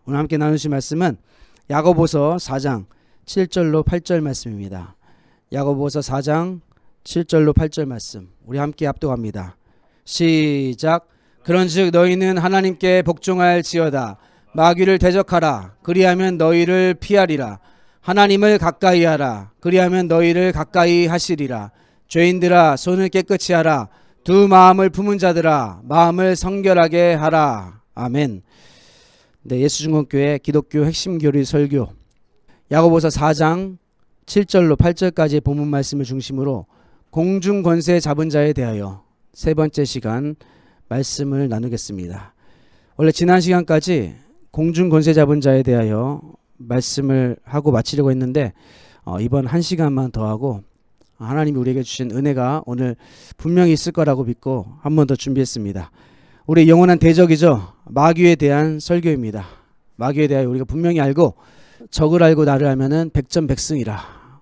오늘 함께 나누실 말씀은 야고보서 4장 7절로 8절 말씀입니다. 야고보서 4장 7절로 8절 말씀 우리 함께 합독합니다. 시작. 그런즉 너희는 하나님께 복종할지어다. 마귀를 대적하라. 그리하면 너희를 피하리라. 하나님을 가까이 하라. 그리하면 너희를 가까이 하시리라. 죄인들아 손을 깨끗이 하라. 두 마음을 품은 자들아 마음을 성결하게 하라. 아멘. 네, 예수중공교회 기독교 핵심 교리 설교 야고보서 4장 7절로 8절까지의 본문 말씀을 중심으로 공중 권세 잡은 자에 대하여 세 번째 시간 말씀을 나누겠습니다. 원래 지난 시간까지 공중 권세 잡은 자에 대하여 말씀을 하고 마치려고 했는데 이번 한 시간만 더 하고 하나님이 우리에게 주신 은혜가 오늘 분명히 있을 거라고 믿고 한 번 더 준비했습니다. 우리 영원한 대적이죠. 마귀에 대한 설교입니다. 마귀에 대하여 우리가 분명히 알고 적을 알고 나를 알면은 백전백승이라.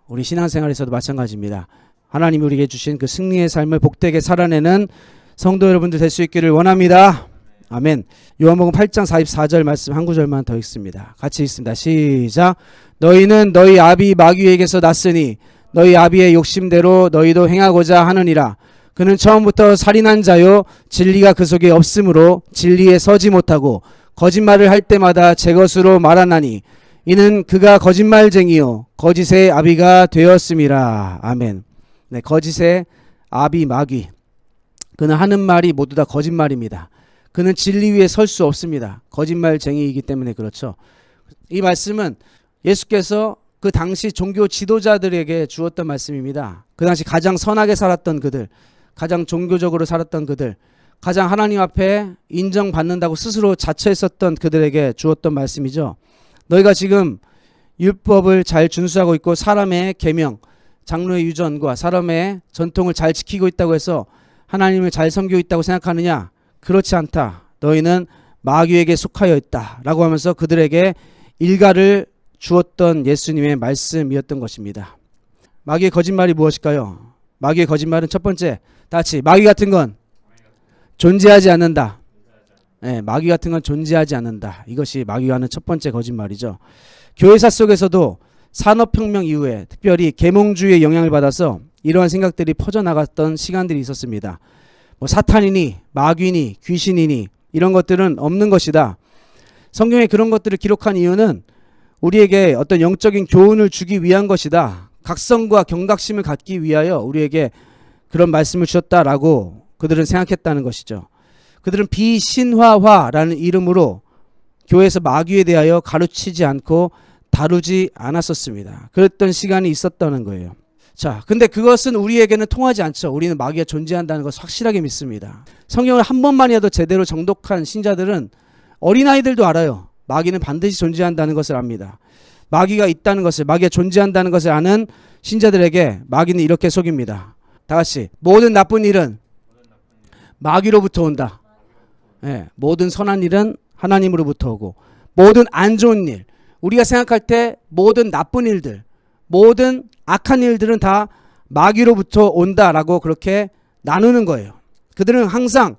우리 신앙생활에서도 마찬가지입니다. 하나님이 우리에게 주신 그 승리의 삶을 복되게 살아내는 성도 여러분들 될 수 있기를 원합니다. 아멘. 요한복음 8장 44절 말씀 한 구절만 더 읽습니다. 같이 읽습니다. 시작. 너희는 너희 아비 마귀에게서 났으니 너희 아비의 욕심대로 너희도 행하고자 하느니라. 그는 처음부터 살인한 자요 진리가 그 속에 없으므로 진리에 서지 못하고 거짓말을 할 때마다 제 것으로 말하나니 이는 그가 거짓말쟁이요 거짓의 아비가 되었음이라. 아멘. 네, 거짓의 아비 마귀. 그는 하는 말이 모두 다 거짓말입니다. 그는 진리 위에 설 수 없습니다. 거짓말쟁이이기 때문에 그렇죠. 이 말씀은 예수께서 그 당시 종교 지도자들에게 주었던 말씀입니다. 그 당시 가장 선하게 살았던 그들, 가장 종교적으로 살았던 그들, 가장 하나님 앞에 인정받는다고 스스로 자처했었던 그들에게 주었던 말씀이죠. 너희가 지금 율법을 잘 준수하고 있고 사람의 계명, 장로의 유전과 사람의 전통을 잘 지키고 있다고 해서 하나님을 잘 섬기고 있다고 생각하느냐? 그렇지 않다. 너희는 마귀에게 속하여 있다 라고 하면서 그들에게 일가를 주었던 예수님의 말씀이었던 것입니다. 마귀의 거짓말이 무엇일까요? 마귀의 거짓말은 첫 번째, 다 같이 마귀 같은 건 존재하지 않는다. 네, 마귀 같은 건 존재하지 않는다. 이것이 마귀가 하는 첫 번째 거짓말이죠. 교회사 속에서도 산업혁명 이후에 특별히 계몽주의의 영향을 받아서 이러한 생각들이 퍼져나갔던 시간들이 있었습니다. 뭐 사탄이니 마귀니 귀신이니 이런 것들은 없는 것이다. 성경에 그런 것들을 기록한 이유는 우리에게 어떤 영적인 교훈을 주기 위한 것이다. 각성과 경각심을 갖기 위하여 우리에게 그런 말씀을 주셨다라고 그들은 생각했다는 것이죠. 그들은 비신화화라는 이름으로 교회에서 마귀에 대하여 가르치지 않고 다루지 않았었습니다. 그랬던 시간이 있었다는 거예요. 자, 근데 그것은 우리에게는 통하지 않죠. 우리는 마귀가 존재한다는 것을 확실하게 믿습니다. 성경을 한 번만이라도 제대로 정독한 신자들은 어린아이들도 알아요. 마귀는 반드시 존재한다는 것을 압니다. 마귀가 있다는 것을, 마귀가 존재한다는 것을 아는 신자들에게 마귀는 이렇게 속입니다. 다 같이 모든 나쁜 일은 마귀로부터 온다. 네, 모든 선한 일은 하나님으로부터 오고 모든 안 좋은 일, 우리가 생각할 때 모든 나쁜 일들, 모든 악한 일들은 다 마귀로부터 온다라고 그렇게 나누는 거예요. 그들은 항상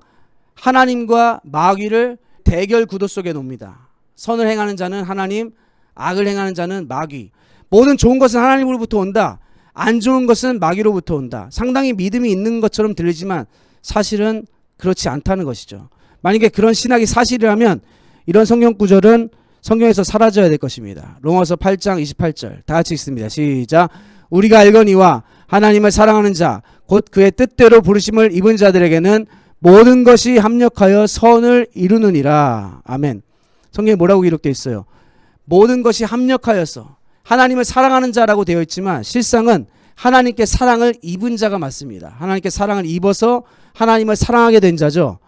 하나님과 마귀를 대결 구도 속에 놓습니다. 선을 행하는 자는 하나님, 악을 행하는 자는 마귀. 모든 좋은 것은 하나님으로부터 온다. 안 좋은 것은 마귀로부터 온다. 상당히 믿음이 있는 것처럼 들리지만 사실은 그렇지 않다는 것이죠. 만약에 그런 신학이 사실이라면 이런 성경 구절은 성경에서 사라져야 될 것입니다. 로마서 8장 28절 다 같이 읽습니다. 시작. 우리가 알거니와 하나님을 사랑하는 자 곧 그의 뜻대로 부르심을 입은 자들에게는 모든 것이 합력하여 선을 이루느니라. 아멘. 성경에 뭐라고 기록되어 있어요? 모든 것이 합력하여서 하나님을 사랑하는 자라고 되어 있지만 실상은 하나님께 사랑을 입은 자가 맞습니다. 하나님께 사랑을 입어서 하나님을 사랑하게 된 자죠.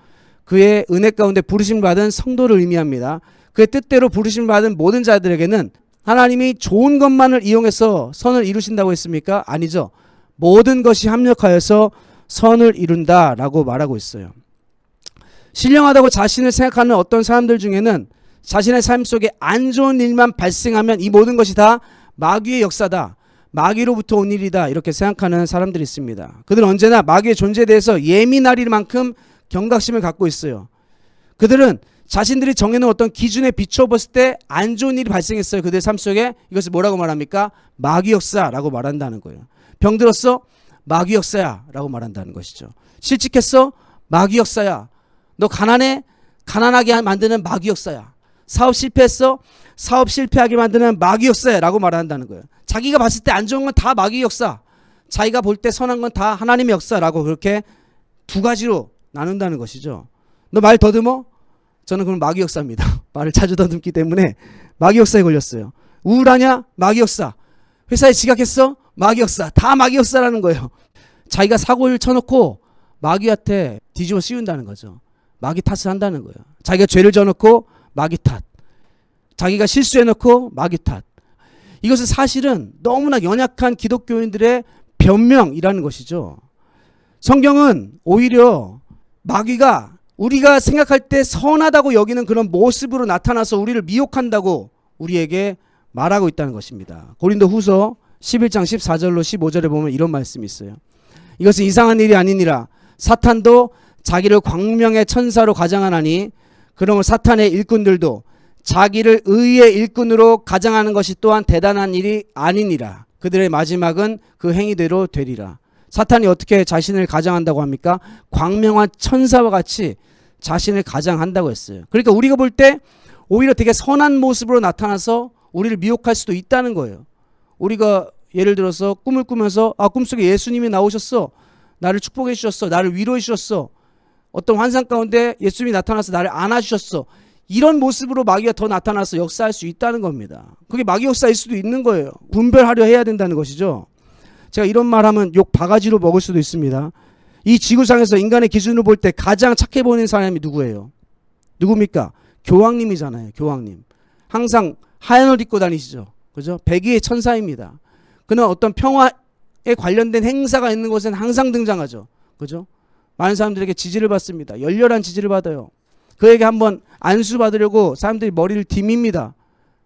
그의 은혜 가운데 부르심 받은 성도를 의미합니다. 그의 뜻대로 부르심 받은 모든 자들에게는 하나님이 좋은 것만을 이용해서 선을 이루신다고 했습니까? 아니죠. 모든 것이 합력하여서 선을 이룬다라고 말하고 있어요. 신령하다고 자신을 생각하는 어떤 사람들 중에는 자신의 삶 속에 안 좋은 일만 발생하면 이 모든 것이 다 마귀의 역사다. 마귀로부터 온 일이다. 이렇게 생각하는 사람들이 있습니다. 그들은 언제나 마귀의 존재에 대해서 예민할 만큼 경각심을 갖고 있어요. 그들은 자신들이 정해놓은 어떤 기준에 비춰봤을 때 안 좋은 일이 발생했어요. 그들의 삶 속에. 이것을 뭐라고 말합니까? 마귀 역사라고 말한다는 거예요. 병들었어? 마귀 역사야 라고 말한다는 것이죠. 실직했어? 마귀 역사야. 너 가난해? 가난하게 만드는 마귀 역사야. 사업 실패했어? 사업 실패하게 만드는 마귀 역사야 라고 말한다는 거예요. 자기가 봤을 때 안 좋은 건 다 마귀 역사, 자기가 볼 때 선한 건 다 하나님의 역사라고 그렇게 두 가지로 나눈다는 것이죠. 너 말 더듬어? 저는 그럼 마귀 역사입니다. 말을 자주 더듬기 때문에 마귀 역사에 걸렸어요. 우울하냐? 마귀 역사. 회사에 지각했어? 마귀 역사. 다 마귀 역사라는 거예요. 자기가 사고를 쳐놓고 마귀한테 뒤집어 씌운다는 거죠. 마귀 탓을 한다는 거예요. 자기가 죄를 져놓고 마귀 탓, 자기가 실수해놓고 마귀 탓. 이것은 사실은 너무나 연약한 기독교인들의 변명이라는 것이죠. 성경은 오히려 마귀가 우리가 생각할 때 선하다고 여기는 그런 모습으로 나타나서 우리를 미혹한다고 우리에게 말하고 있다는 것입니다. 고린도 후서 11장 14절로 15절에 보면 이런 말씀이 있어요. 이것은 이상한 일이 아니니라. 사탄도 자기를 광명의 천사로 가장하나니 그러므로 사탄의 일꾼들도 자기를 의의 일꾼으로 가장하는 것이 또한 대단한 일이 아니니라. 그들의 마지막은 그 행위대로 되리라. 사탄이 어떻게 자신을 가장한다고 합니까? 광명한 천사와 같이 자신을 가장한다고 했어요. 그러니까 우리가 볼 때 오히려 되게 선한 모습으로 나타나서 우리를 미혹할 수도 있다는 거예요. 우리가 예를 들어서 꿈을 꾸면서 꿈속에 예수님이 나오셨어. 나를 축복해 주셨어. 나를 위로해 주셨어. 어떤 환상 가운데 예수님이 나타나서 나를 안아주셨어. 이런 모습으로 마귀가 더 나타나서 역사할 수 있다는 겁니다. 그게 마귀 역사일 수도 있는 거예요. 분별하려 해야 된다는 것이죠. 제가 이런 말하면 욕 바가지로 먹을 수도 있습니다. 이 지구상에서 인간의 기준으로 볼 때 가장 착해 보이는 사람이 누구예요? 누굽니까? 교황님이잖아요. 교황님. 항상 하얀 옷 입고 다니시죠. 그죠? 백의의 천사입니다. 그는 어떤 평화에 관련된 행사가 있는 곳에는 항상 등장하죠. 그죠? 많은 사람들에게 지지를 받습니다. 열렬한 지지를 받아요. 그에게 한번 안수 받으려고 사람들이 머리를 디밉니다.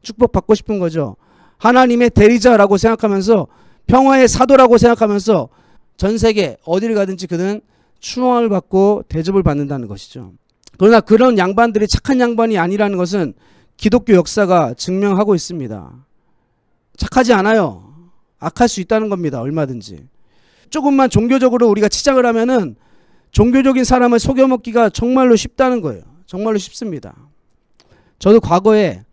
축복받고 싶은 거죠. 하나님의 대리자라고 생각하면서 평화의 사도라고 생각하면서 전 세계 어디를 가든지 그는 추앙을 받고 대접을 받는다는 것이죠. 그러나 그런 양반들이 착한 양반이 아니라는 것은 기독교 역사가 증명하고 있습니다. 착하지 않아요. 악할 수 있다는 겁니다. 얼마든지. 조금만 종교적으로 우리가 치장을 하면은 종교적인 사람을 속여먹기가 정말로 쉽다는 거예요. 정말로 쉽습니다. 저도 과거에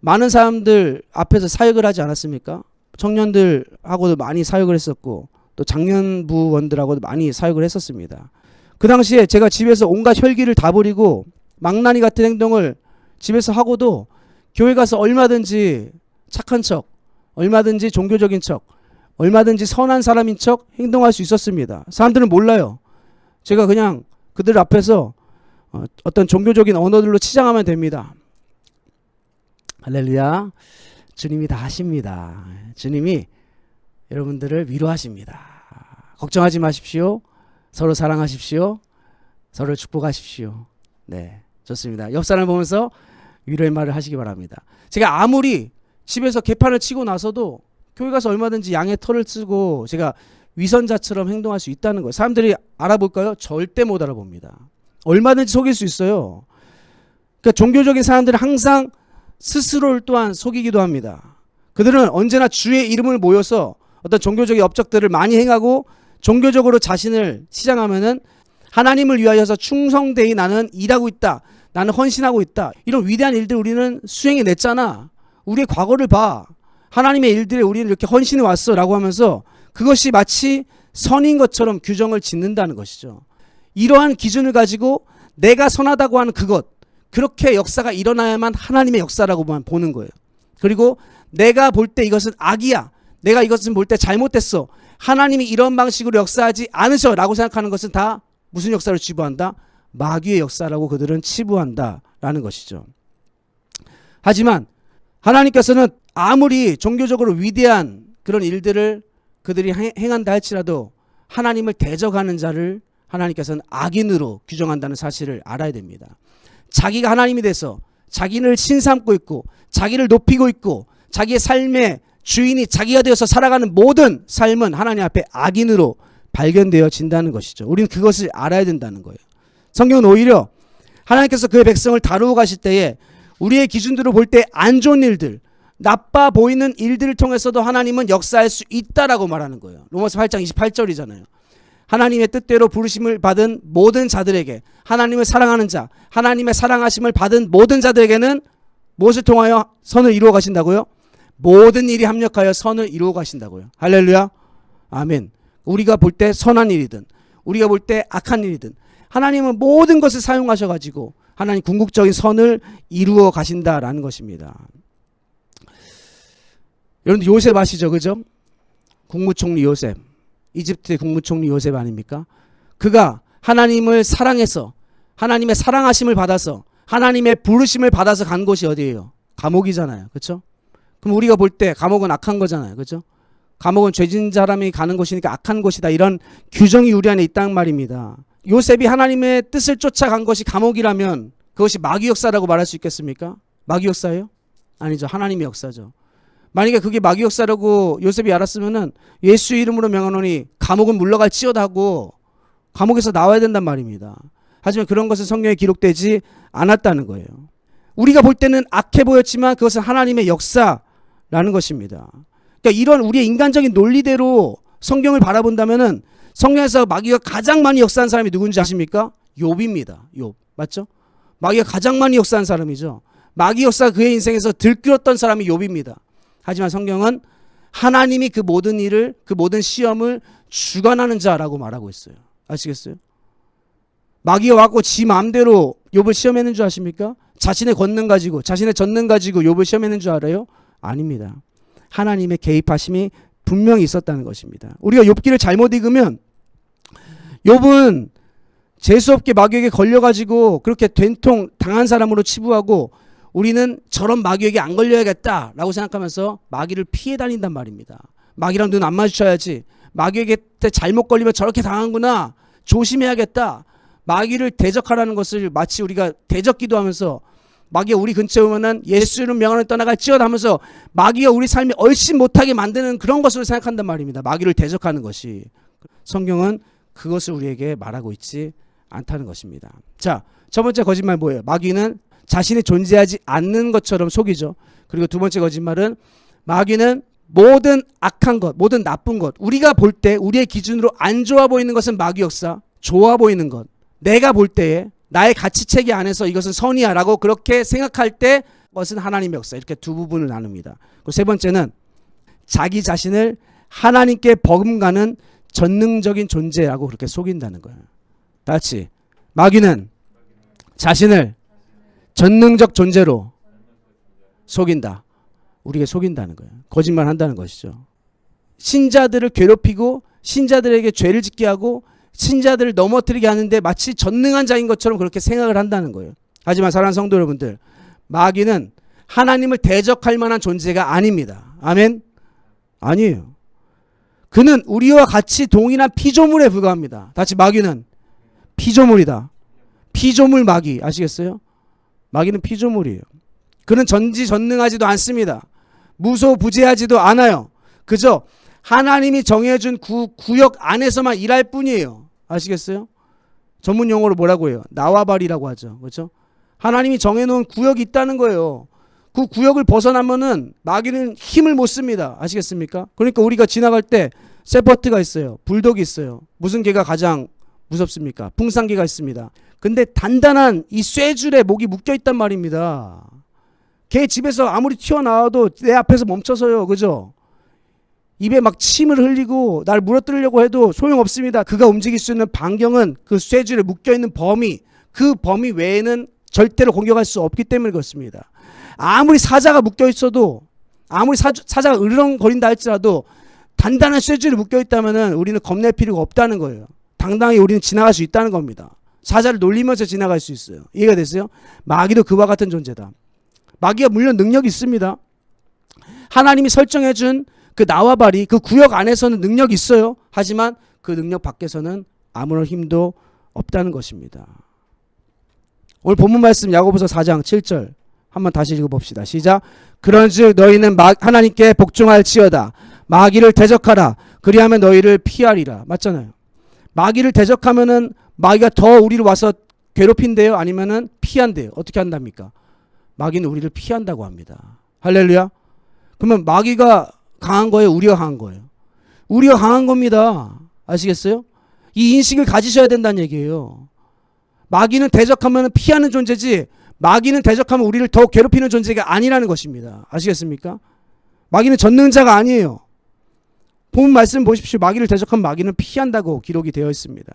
많은 사람들 앞에서 사역을 하지 않았습니까? 청년들하고도 많이 사역을 했었고 또 장년부원들하고도 많이 사역을 했었습니다. 그 당시에 제가 집에서 온갖 혈기를 다 버리고 망나니 같은 행동을 집에서 하고도 교회 가서 얼마든지 착한 척, 얼마든지 종교적인 척, 얼마든지 선한 사람인 척 행동할 수 있었습니다. 사람들은 몰라요. 제가 그냥 그들 앞에서 어떤 종교적인 언어들로 치장하면 됩니다. 할렐루야. 주님이 다 하십니다. 주님이 여러분들을 위로하십니다. 걱정하지 마십시오. 서로 사랑하십시오. 서로 축복하십시오. 네, 좋습니다. 옆 사람을 보면서 위로의 말을 하시기 바랍니다. 제가 아무리 집에서 개판을 치고 나서도 교회 가서 얼마든지 양의 털을 쓰고 제가 위선자처럼 행동할 수 있다는 거예요. 사람들이 알아볼까요? 절대 못 알아봅니다. 얼마든지 속일 수 있어요. 그러니까 종교적인 사람들은 항상 스스로를 또한 속이기도 합니다. 그들은 언제나 주의 이름을 모여서 어떤 종교적인 업적들을 많이 행하고 종교적으로 자신을 치장하면은 하나님을 위하여서 충성되이 나는 일하고 있다. 나는 헌신하고 있다. 이런 위대한 일들 우리는 수행해냈잖아. 우리의 과거를 봐. 하나님의 일들에 우리는 이렇게 헌신해 왔어 라고 하면서 그것이 마치 선인 것처럼 규정을 짓는다는 것이죠. 이러한 기준을 가지고 내가 선하다고 하는 그것, 그렇게 역사가 일어나야만 하나님의 역사라고만 보는 거예요. 그리고 내가 볼 때 이것은 악이야. 내가 이것은 볼 때 잘못됐어. 하나님이 이런 방식으로 역사하지 않으셔 라고 생각하는 것은 다 무슨 역사를 치부한다? 마귀의 역사라고 그들은 치부한다라는 것이죠. 하지만 하나님께서는 아무리 종교적으로 위대한 그런 일들을 그들이 행한다 할지라도 하나님을 대적하는 자를 하나님께서는 악인으로 규정한다는 사실을 알아야 됩니다. 자기가 하나님이 돼서 자기를 신삼고 있고 자기를 높이고 있고 자기의 삶의 주인이 자기가 되어서 살아가는 모든 삶은 하나님 앞에 악인으로 발견되어진다는 것이죠. 우리는 그것을 알아야 된다는 거예요. 성경은 오히려 하나님께서 그의 백성을 다루어 가실 때에 우리의 기준으로 볼 때 안 좋은 일들, 나빠 보이는 일들을 통해서도 하나님은 역사할 수 있다라고 말하는 거예요. 로마서 8장 28절이잖아요. 하나님의 뜻대로 부르심을 받은 모든 자들에게, 하나님을 사랑하는 자, 하나님의 사랑하심을 받은 모든 자들에게는 무엇을 통하여 선을 이루어 가신다고요? 모든 일이 합력하여 선을 이루어 가신다고요. 할렐루야. 아멘. 우리가 볼 때 선한 일이든 우리가 볼 때 악한 일이든 하나님은 모든 것을 사용하셔가지고 하나님 궁극적인 선을 이루어 가신다라는 것입니다. 여러분들 요셉 아시죠? 그죠? 국무총리 요셉. 이집트의 국무총리 요셉 아닙니까? 그가 하나님을 사랑해서 하나님의 사랑하심을 받아서 하나님의 부르심을 받아서 간 곳이 어디예요? 감옥이잖아요. 그렇죠? 그럼 우리가 볼 때 감옥은 악한 거잖아요. 그렇죠? 감옥은 죄진 사람이 가는 곳이니까 악한 곳이다. 이런 규정이 우리 안에 있다는 말입니다. 요셉이 하나님의 뜻을 쫓아간 것이 감옥이라면 그것이 마귀 역사라고 말할 수 있겠습니까? 마귀 역사예요? 아니죠. 하나님의 역사죠. 만약에 그게 마귀 역사라고 요셉이 알았으면은 예수 이름으로 명하노니 감옥은 물러갈지어다 하고 감옥에서 나와야 된단 말입니다. 하지만 그런 것은 성경에 기록되지 않았다는 거예요. 우리가 볼 때는 악해 보였지만 그것은 하나님의 역사라는 것입니다. 그러니까 이런 우리의 인간적인 논리대로 성경을 바라본다면은 성경에서 마귀가 가장 많이 역사한 사람이 누군지 아십니까? 욥입니다. 욥. 맞죠? 마귀가 가장 많이 역사한 사람이죠. 마귀 역사 그의 인생에서 들끓었던 사람이 욥입니다. 하지만 성경은 하나님이 그 모든 일을, 그 모든 시험을 주관하는 자라고 말하고 있어요. 아시겠어요? 마귀가 와갖고 지 마음대로 욥을 시험했는 줄 아십니까? 자신의 권능 가지고, 자신의 전능 가지고 욥을 시험했는 줄 알아요? 아닙니다. 하나님의 개입하심이 분명히 있었다는 것입니다. 우리가 욥기를 잘못 읽으면 욥은 재수없게 마귀에게 걸려가지고 그렇게 된통 당한 사람으로 치부하고 우리는 저런 마귀에게 안 걸려야겠다라고 생각하면서 마귀를 피해 다닌단 말입니다. 마귀랑 눈 안 마주쳐야지. 마귀에게 잘못 걸리면 저렇게 당하는구나. 조심해야겠다. 마귀를 대적하라는 것을 마치 우리가 대적 기도하면서 마귀가 우리 근처에 오면은 예수는 명하는 떠나갈지어다 하면서 마귀가 우리 삶이 얼씬 못하게 만드는 그런 것으로 생각한단 말입니다. 마귀를 대적하는 것이. 성경은 그것을 우리에게 말하고 있지 않다는 것입니다. 자, 첫 번째 거짓말 뭐예요? 마귀는 자신이 존재하지 않는 것처럼 속이죠. 그리고 두 번째 거짓말은 마귀는 모든 악한 것, 모든 나쁜 것, 우리가 볼 때 우리의 기준으로 안 좋아 보이는 것은 마귀 역사, 좋아 보이는 것, 내가 볼 때에 나의 가치체계 안에서 이것은 선이야 라고 그렇게 생각할 때 그것은 하나님의 역사. 이렇게 두 부분을 나눕니다. 그리고 세 번째는 자기 자신을 하나님께 버금가는 전능적인 존재라고 그렇게 속인다는 거예요. 다 같이 마귀는 자신을 전능적 존재로 속인다. 우리에게 속인다는 거예요. 거짓말 한다는 것이죠. 신자들을 괴롭히고 신자들에게 죄를 짓게 하고 신자들을 넘어뜨리게 하는데 마치 전능한 자인 것처럼 그렇게 생각을 한다는 거예요. 하지만 사랑하는 성도 여러분들, 마귀는 하나님을 대적할 만한 존재가 아닙니다. 아멘? 아니에요. 그는 우리와 같이 동일한 피조물에 불과합니다. 다시 마귀는 피조물이다. 피조물 마귀 아시겠어요? 마귀는 피조물이에요. 그는 전지전능하지도 않습니다. 무소부재하지도 않아요. 그저 하나님이 정해준 구역 안에서만 일할 뿐이에요. 아시겠어요? 전문 용어로 뭐라고 해요? 나와바리라고 하죠. 그렇죠? 하나님이 정해놓은 구역이 있다는 거예요. 그 구역을 벗어나면은 마귀는 힘을 못 씁니다. 아시겠습니까? 그러니까 우리가 지나갈 때 세퍼트가 있어요. 불독이 있어요. 무슨 개가 가장 무섭습니까? 풍산개가 있습니다. 근데 단단한 이 쇠줄에 목이 묶여 있단 말입니다. 걔 집에서 아무리 튀어나와도 내 앞에서 멈춰서요. 그죠? 입에 막 침을 흘리고 날 물어뜯으려고 해도 소용없습니다. 그가 움직일 수 있는 반경은 그 쇠줄에 묶여있는 범위, 그 범위 외에는 절대로 공격할 수 없기 때문에 그렇습니다. 아무리 사자가 묶여있어도, 아무리 사자가 으르렁거린다 할지라도 단단한 쇠줄에 묶여있다면 우리는 겁낼 필요가 없다는 거예요. 당당히 우리는 지나갈 수 있다는 겁니다. 사자를 놀리면서 지나갈 수 있어요. 이해가 됐어요? 마귀도 그와 같은 존재다. 마귀가 물론 능력이 있습니다. 하나님이 설정해준 그 나와바리, 그 구역 안에서는 능력이 있어요. 하지만 그 능력 밖에서는 아무런 힘도 없다는 것입니다. 오늘 본문 말씀 야고보서 4장 7절 한번 다시 읽어봅시다. 시작. 그런즉 너희는 하나님께 복종할지어다. 마귀를 대적하라. 그리하면 너희를 피하리라. 맞잖아요. 마귀를 대적하면은 마귀가 더 우리를 와서 괴롭힌대요? 아니면은 피한대요? 어떻게 한답니까? 마귀는 우리를 피한다고 합니다. 할렐루야. 그러면 마귀가 강한 거예요? 우리가 강한 거예요? 우리가 강한 겁니다. 아시겠어요? 이 인식을 가지셔야 된다는 얘기예요. 마귀는 대적하면 피하는 존재지, 마귀는 대적하면 우리를 더 괴롭히는 존재가 아니라는 것입니다. 아시겠습니까? 마귀는 전능자가 아니에요. 본 말씀 보십시오. 마귀를 대적하면 마귀는 피한다고 기록이 되어 있습니다.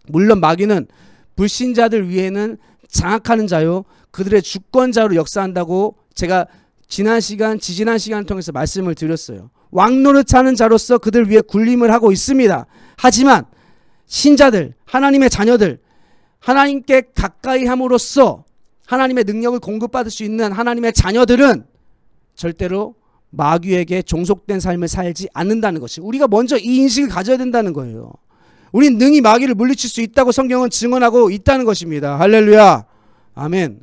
물론 마귀는 불신자들 위에는 장악하는 자요, 그들의 주권자로 역사한다고 제가 지지난 시간을 통해서 말씀을 드렸어요. 왕노릇하는 자로서 그들 위에 군림을 하고 있습니다. 하지만 신자들, 하나님의 자녀들, 하나님께 가까이 함으로써 하나님의 능력을 공급받을 수 있는 하나님의 자녀들은 절대로 마귀에게 종속된 삶을 살지 않는다는 것이, 우리가 먼저 이 인식을 가져야 된다는 거예요. 우린 능히 마귀를 물리칠 수 있다고 성경은 증언하고 있다는 것입니다. 할렐루야. 아멘.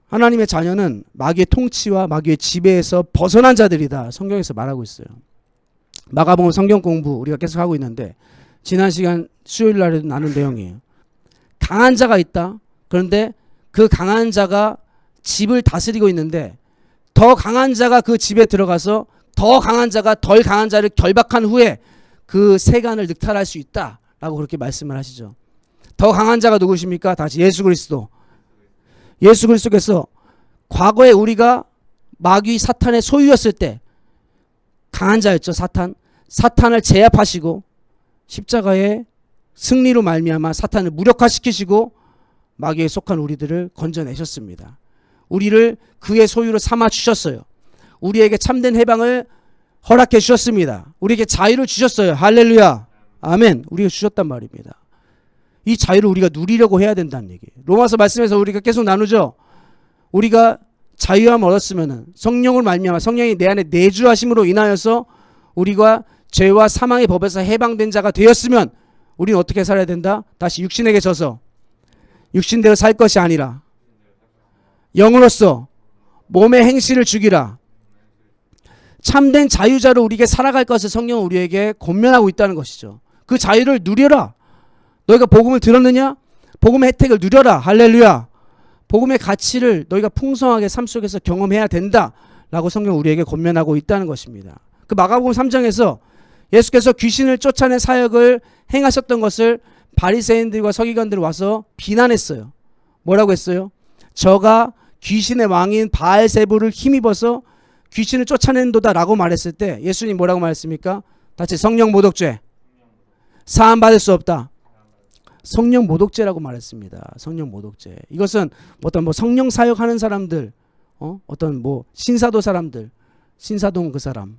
하나님의 자녀는 마귀의 통치와 마귀의 지배에서 벗어난 자들이다. 성경에서 말하고 있어요. 마가복음 성경 공부 우리가 계속 하고 있는데 지난 시간 수요일 날에도 나눈 내용이에요. 강한 자가 있다. 그런데 그 강한 자가 집을 다스리고 있는데 더 강한 자가 그 집에 들어가서 더 강한 자가 덜 강한 자를 결박한 후에 그 세간을 늑탈할 수 있다라고 그렇게 말씀을 하시죠. 더 강한 자가 누구십니까? 다시 예수 그리스도. 예수 그리스도께서 과거에 우리가 마귀 사탄의 소유였을 때 강한 자였죠. 사탄을 제압하시고 십자가의 승리로 말미암아 사탄을 무력화시키시고 마귀에 속한 우리들을 건져내셨습니다. 우리를 그의 소유로 삼아 주셨어요. 우리에게 참된 해방을 허락해 주셨습니다. 우리에게 자유를 주셨어요. 할렐루야. 아멘. 우리가 주셨단 말입니다. 이 자유를 우리가 누리려고 해야 된다는 얘기예요. 로마서 말씀에서 우리가 계속 나누죠. 우리가 자유함을 얻었으면 성령을 말미암아 성령이 내 안에 내주하심으로 인하여서 우리가 죄와 사망의 법에서 해방된 자가 되었으면 우리는 어떻게 살아야 된다? 다시 육신에게 져서 육신대로 살 것이 아니라 영으로서 몸의 행실을 죽이라. 참된 자유자로 우리에게 살아갈 것을 성령은 우리에게 권면하고 있다는 것이죠. 그 자유를 누려라. 너희가 복음을 들었느냐? 복음의 혜택을 누려라. 할렐루야. 복음의 가치를 너희가 풍성하게 삶 속에서 경험해야 된다라고 성경은 우리에게 권면하고 있다는 것입니다. 그 마가복음 3장에서 예수께서 귀신을 쫓아낸 사역을 행하셨던 것을 바리새인들과 서기관들이 와서 비난했어요. 뭐라고 했어요? 저가 귀신의 왕인 바알세불을 힘입어서 귀신을 쫓아낸도다라고 말했을 때 예수님 뭐라고 말했습니까? 다시 성령 모독죄. 사함 받을 수 없다. 성령 모독죄라고 말했습니다. 성령 모독죄. 이것은 어떤 성령 사역하는 사람들, 어떤 신사도 사람들, 신사동 그 사람,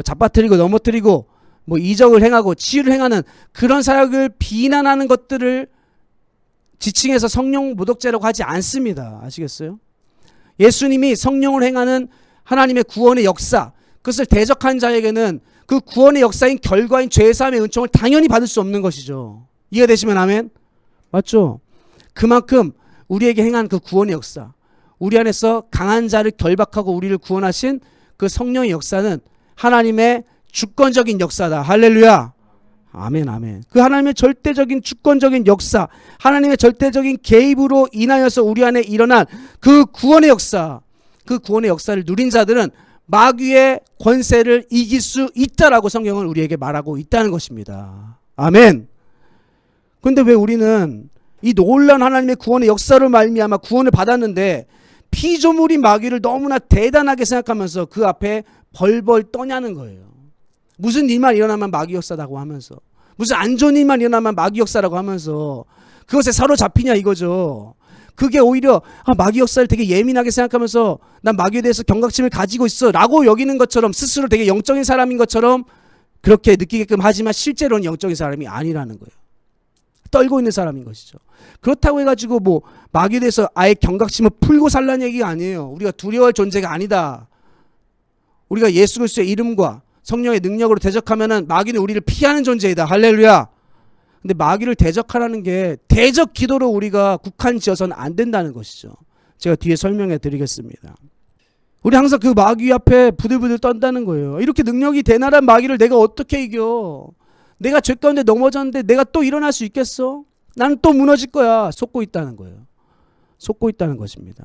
잡아뜨리고 넘어뜨리고 이적을 행하고 치유를 행하는 그런 사역을 비난하는 것들을 지칭해서 성령 모독죄라고 하지 않습니다. 아시겠어요? 예수님이 성령을 행하는 하나님의 구원의 역사, 그것을 대적한 자에게는 그 구원의 역사인 결과인 죄사함의 은총을 당연히 받을 수 없는 것이죠. 이해가 되시면 아멘? 맞죠? 그만큼 우리에게 행한 그 구원의 역사, 우리 안에서 강한 자를 결박하고 우리를 구원하신 그 성령의 역사는 하나님의 주권적인 역사다. 할렐루야. 아멘, 아멘. 그 하나님의 절대적인 주권적인 역사, 하나님의 절대적인 개입으로 인하여서 우리 안에 일어난 그 구원의 역사, 그 구원의 역사를 누린 자들은 마귀의 권세를 이길 수 있다라고 성경은 우리에게 말하고 있다는 것입니다. 아멘. 그런데 왜 우리는 이 놀라운 하나님의 구원의 역사를 말미암아 구원을 받았는데 피조물인 마귀를 너무나 대단하게 생각하면서 그 앞에 벌벌 떠냐는 거예요. 무슨 일만 일어나면 마귀 역사라고 하면서, 무슨 안 좋은 일만 일어나면 마귀 역사라고 하면서 그것에 사로잡히냐 이거죠. 그게 오히려 마귀 역사를 되게 예민하게 생각하면서 난 마귀에 대해서 경각심을 가지고 있어 라고 여기는 것처럼, 스스로 되게 영적인 사람인 것처럼 그렇게 느끼게끔 하지만 실제로는 영적인 사람이 아니라는 거예요. 떨고 있는 사람인 것이죠. 그렇다고 해가지고 마귀에 대해서 아예 경각심을 풀고 살라는 얘기가 아니에요. 우리가 두려워할 존재가 아니다. 우리가 예수 그리스도의 이름과 성령의 능력으로 대적하면은 마귀는 우리를 피하는 존재이다. 할렐루야. 근데 마귀를 대적하라는 게 대적 기도로 우리가 국한 지어서는 안 된다는 것이죠. 제가 뒤에 설명해 드리겠습니다. 우리 항상 그 마귀 앞에 부들부들 떤다는 거예요. 이렇게 능력이 대단한 마귀를 내가 어떻게 이겨? 내가 죄 가운데 넘어졌는데 내가 또 일어날 수 있겠어? 나는 또 무너질 거야. 속고 있다는 거예요. 속고 있다는 것입니다.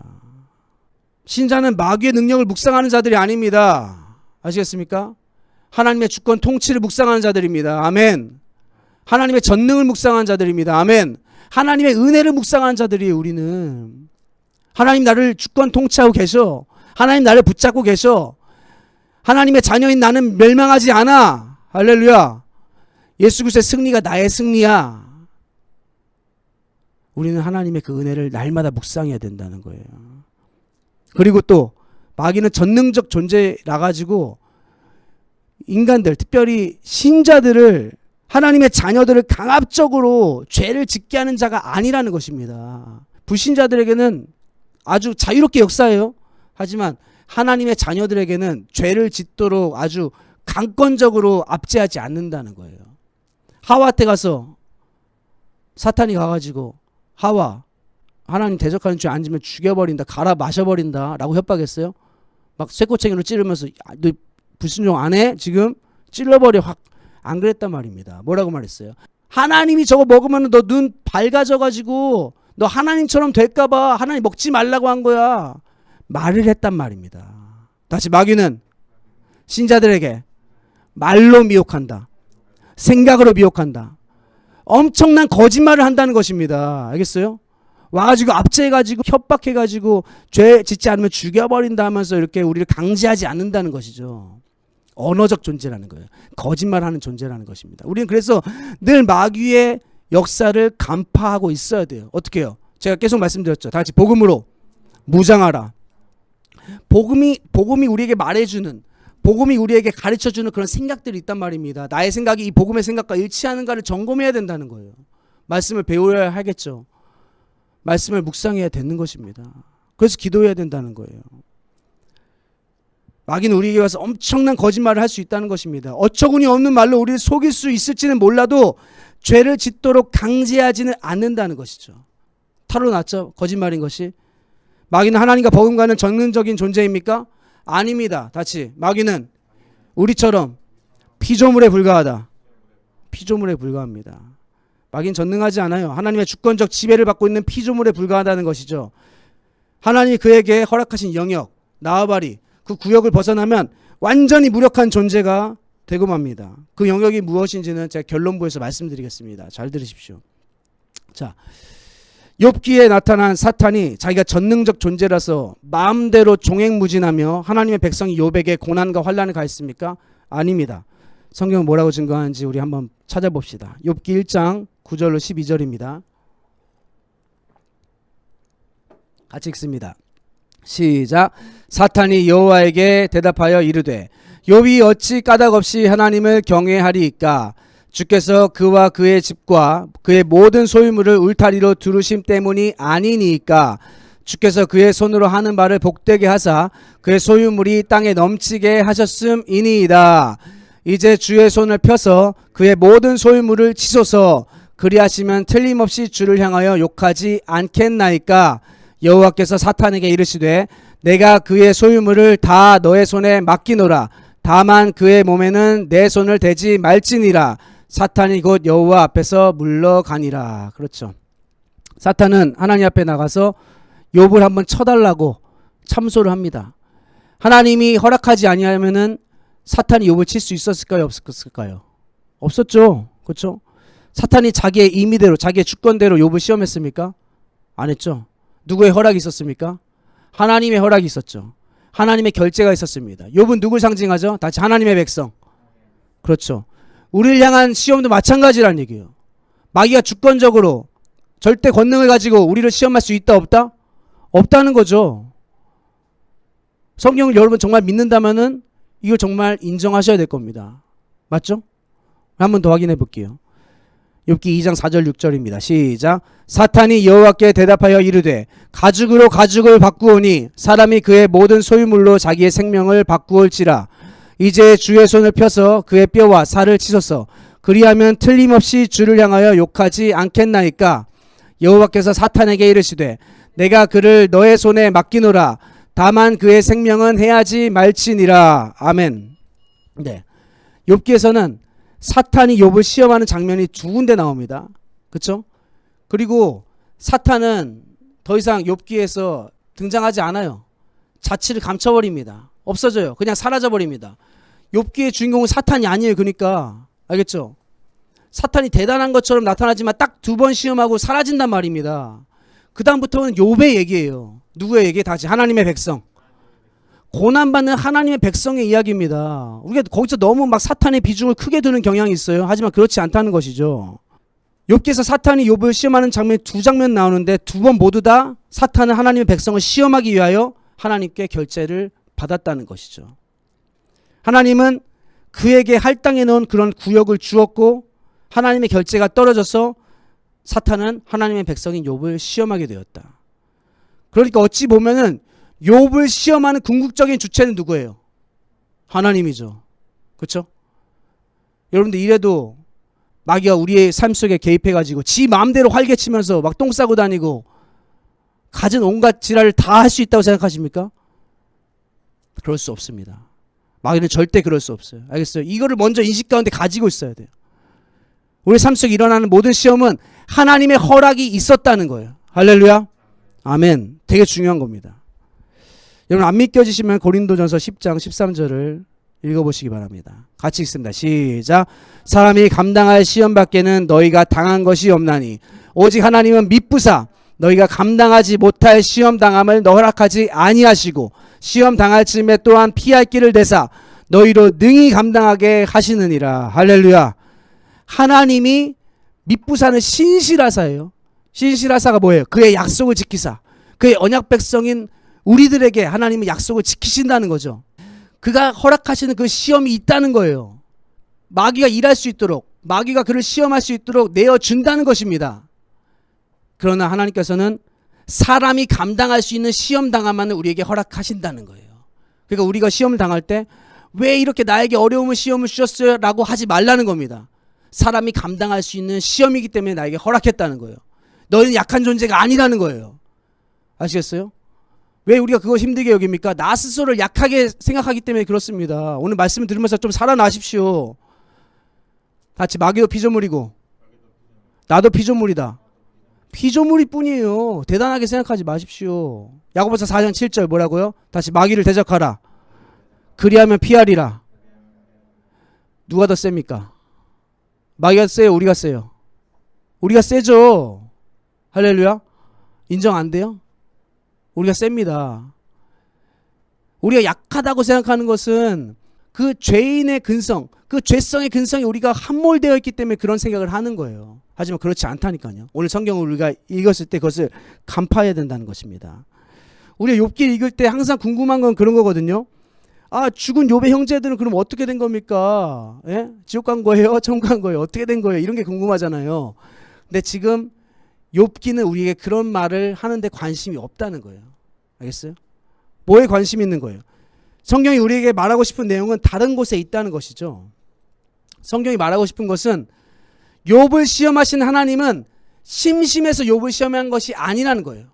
신자는 마귀의 능력을 묵상하는 자들이 아닙니다. 아시겠습니까? 하나님의 주권 통치를 묵상하는 자들입니다. 아멘. 하나님의 전능을 묵상하는 자들입니다. 아멘. 하나님의 은혜를 묵상하는 자들이에요. 우리는 하나님 나를 주권 통치하고 계셔. 하나님 나를 붙잡고 계셔. 하나님의 자녀인 나는 멸망하지 않아. 할렐루야. 예수 그리스도의 승리가 나의 승리야. 우리는 하나님의 그 은혜를 날마다 묵상해야 된다는 거예요. 그리고 또 마귀는 전능적 존재라 가지고 인간들, 특별히 신자들을, 하나님의 자녀들을 강압적으로 죄를 짓게 하는 자가 아니라는 것입니다. 불신자들에게는 아주 자유롭게 역사해요. 하지만 하나님의 자녀들에게는 죄를 짓도록 아주 강권적으로 압제하지 않는다는 거예요. 하와한테 가서 사탄이 가가지고 하와, 하나님 대적하는 죄 앉으면 죽여버린다, 갈아 마셔버린다 라고 협박했어요. 막 쇠꼬챙이로 찌르면서 너 불순종 안 해? 지금 찔러버려. 확 안 그랬단 말입니다. 뭐라고 말했어요? 하나님이 저거 먹으면 너 눈 밝아져가지고 너 하나님처럼 될까봐 하나님 먹지 말라고 한 거야. 말을 했단 말입니다. 다시 마귀는 신자들에게 말로 미혹한다. 생각으로 미혹한다. 엄청난 거짓말을 한다는 것입니다. 알겠어요? 와가지고 압제해가지고 협박해가지고 죄 짓지 않으면 죽여버린다 하면서 이렇게 우리를 강제하지 않는다는 것이죠. 언어적 존재라는 거예요. 거짓말하는 존재라는 것입니다. 우리는 그래서 늘 마귀의 역사를 간파하고 있어야 돼요. 어떻게 해요? 제가 계속 말씀드렸죠. 다 같이 복음으로 무장하라. 복음이 우리에게 말해주는, 복음이 우리에게 가르쳐주는 그런 생각들이 있단 말입니다. 나의 생각이 이 복음의 생각과 일치하는가를 점검해야 된다는 거예요. 말씀을 배워야 하겠죠. 말씀을 묵상해야 되는 것입니다. 그래서 기도해야 된다는 거예요. 마귀는 우리에게 와서 엄청난 거짓말을 할 수 있다는 것입니다. 어처구니 없는 말로 우리를 속일 수 있을지는 몰라도 죄를 짓도록 강제하지는 않는다는 것이죠. 타로났죠? 거짓말인 것이. 마귀는 하나님과 버금가는 전능적인 존재입니까? 아닙니다. 다시 마귀는 우리처럼 피조물에 불과하다. 피조물에 불과합니다. 마귀는 전능하지 않아요. 하나님의 주권적 지배를 받고 있는 피조물에 불과하다는 것이죠. 하나님이 그에게 허락하신 영역, 나와바리, 그 구역을 벗어나면 완전히 무력한 존재가 되고 맙니다. 그 영역이 무엇인지는 제가 결론부에서 말씀드리겠습니다. 잘 들으십시오. 자, 욥기에 나타난 사탄이 자기가 전능적 존재라서 마음대로 종횡무진하며 하나님의 백성이 욥에게 고난과 환난을 가했습니까? 아닙니다. 성경은 뭐라고 증거하는지 우리 한번 찾아봅시다. 욥기 1장 9절로 12절입니다. 같이 읽습니다. 시작. 사탄이 여호와에게 대답하여 이르되 욥이 어찌 까닭없이 하나님을 경외하리이까? 주께서 그와 그의 집과 그의 모든 소유물을 울타리로 두르심 때문이 아니니까? 주께서 그의 손으로 하는 바를 복되게 하사 그의 소유물이 땅에 넘치게 하셨음이니이다. 이제 주의 손을 펴서 그의 모든 소유물을 치소서. 그리하시면 틀림없이 주를 향하여 욕하지 않겠나이까? 여호와께서 사탄에게 이르시되 내가 그의 소유물을 다 너의 손에 맡기노라. 다만 그의 몸에는 내 손을 대지 말지니라. 사탄이 곧 여호와 앞에서 물러가니라. 그렇죠. 사탄은 하나님 앞에 나가서 욥을 한번 쳐달라고 참소를 합니다. 하나님이 허락하지 아니하면은 사탄이 욥을 칠 수 있었을까요? 없었을까요? 없었죠. 그렇죠. 사탄이 자기의 임의대로, 자기의 주권대로 욥을 시험했습니까? 안 했죠. 누구의 허락이 있었습니까? 하나님의 허락이 있었죠. 하나님의 결제가 있었습니다. 욥은 누굴 상징하죠? 다시 하나님의 백성. 그렇죠. 우리를 향한 시험도 마찬가지란 얘기예요. 마귀가 주권적으로 절대 권능을 가지고 우리를 시험할 수 있다 없다? 없다는 거죠. 성경을 여러분 정말 믿는다면은 이걸 정말 인정하셔야 될 겁니다. 맞죠? 한 번 더 확인해 볼게요. 욥기 2장 4절 6절입니다. 시작. 사탄이 여호와께 대답하여 이르되 가죽으로 가죽을 바꾸오니 사람이 그의 모든 소유물로 자기의 생명을 바꾸올지라. 이제 주의 손을 펴서 그의 뼈와 살을 치소서. 그리하면 틀림없이 주를 향하여 욕하지 않겠나이까? 여호와께서 사탄에게 이르시되 내가 그를 너의 손에 맡기노라. 다만 그의 생명은 해하지 말지니라. 아멘. 네. 욥기에서는 사탄이 욥을 시험하는 장면이 두 군데 나옵니다. 그렇죠? 그리고 사탄은 더 이상 욥기에서 등장하지 않아요. 자취를 감춰버립니다. 없어져요. 그냥 사라져버립니다. 욥기의 주인공은 사탄이 아니에요. 그러니까 알겠죠? 사탄이 대단한 것처럼 나타나지만 딱 2번 시험하고 사라진단 말입니다. 그 다음부터는 욥의 얘기예요. 누구의 얘기? 다시 하나님의 백성. 고난받는 하나님의 백성의 이야기입니다. 우리가 거기서 너무 막 사탄의 비중을 크게 두는 경향이 있어요. 하지만 그렇지 않다는 것이죠. 욥기에서 사탄이 욥을 시험하는 장면이 2장면 나오는데 2번 모두 다 사탄은 하나님의 백성을 시험하기 위하여 하나님께 결제를 받았다는 것이죠. 하나님은 그에게 할당해 놓은 그런 구역을 주었고 하나님의 결제가 떨어져서 사탄은 하나님의 백성인 욥을 시험하게 되었다. 그러니까 어찌 보면은 욥을 시험하는 궁극적인 주체는 누구예요? 하나님이죠. 그렇죠? 여러분들 이래도 마귀가 우리의 삶 속에 개입해가지고 지 마음대로 활개치면서 막 똥 싸고 다니고 가진 온갖 지랄을 다 할 수 있다고 생각하십니까? 그럴 수 없습니다. 마귀는 절대 그럴 수 없어요. 알겠어요? 이거를 먼저 인식 가운데 가지고 있어야 돼요. 우리 삶 속에 일어나는 모든 시험은 하나님의 허락이 있었다는 거예요. 할렐루야. 아멘. 되게 중요한 겁니다. 여러분 안 믿겨지시면 고린도전서 10장 13절을 읽어보시기 바랍니다. 같이 읽습니다. 시작. 사람이 감당할 시험 밖에는 너희가 당한 것이 없나니 오직 하나님은 미쁘사 너희가 감당하지 못할 시험 당함을 허락하지 아니하시고 시험 당할 즈음에 또한 피할 길을 대사 너희로 능히 감당하게 하시느니라. 할렐루야. 하나님이 미쁘사는 신실하사예요. 신실하사가 뭐예요? 그의 약속을 지키사. 그의 언약 백성인 우리들에게 하나님은 약속을 지키신다는 거죠. 그가 허락하시는 그 시험이 있다는 거예요. 마귀가 일할 수 있도록, 마귀가 그를 시험할 수 있도록 내어준다는 것입니다. 그러나 하나님께서는 사람이 감당할 수 있는 시험 당함만을 우리에게 허락하신다는 거예요. 그러니까 우리가 시험을 당할 때 왜 이렇게 나에게 어려움을 시험을 주셨어요? 라고 하지 말라는 겁니다. 사람이 감당할 수 있는 시험이기 때문에 나에게 허락했다는 거예요. 너희는 약한 존재가 아니라는 거예요. 아시겠어요? 왜 우리가 그걸 힘들게 여깁니까? 나 스스로를 약하게 생각하기 때문에 그렇습니다. 오늘 말씀을 들으면서 좀 살아나십시오. 같이 마귀도 피조물이고 나도 피조물이다. 피조물일 뿐이에요. 대단하게 생각하지 마십시오. 야고보서 4장 7절 뭐라고요? 다시 마귀를 대적하라. 그리하면 피하리라. 누가 더 셉니까? 마귀가 세요? 우리가 세요? 우리가 세죠. 할렐루야. 인정 안 돼요? 우리가 셉니다. 우리가 약하다고 생각하는 것은 그 죄인의 근성, 그 죄성의 근성이 우리가 함몰되어 있기 때문에 그런 생각을 하는 거예요. 하지만 그렇지 않다니까요. 오늘 성경을 우리가 읽었을 때 그것을 간파해야 된다는 것입니다. 우리가 욥기를 읽을 때 항상 궁금한 건 그런 거거든요. 아, 죽은 욥의 형제들은 그럼 어떻게 된 겁니까? 예? 지옥 간 거예요? 천국 간 거예요? 어떻게 된 거예요? 이런 게 궁금하잖아요. 근데 지금 욥기는 우리에게 그런 말을 하는데 관심이 없다는 거예요. 알겠어요? 뭐에 관심이 있는 거예요? 성경이 우리에게 말하고 싶은 내용은 다른 곳에 있다는 것이죠. 성경이 말하고 싶은 것은 욥을 시험하신 하나님은 심심해서 욥을 시험한 것이 아니라는 거예요.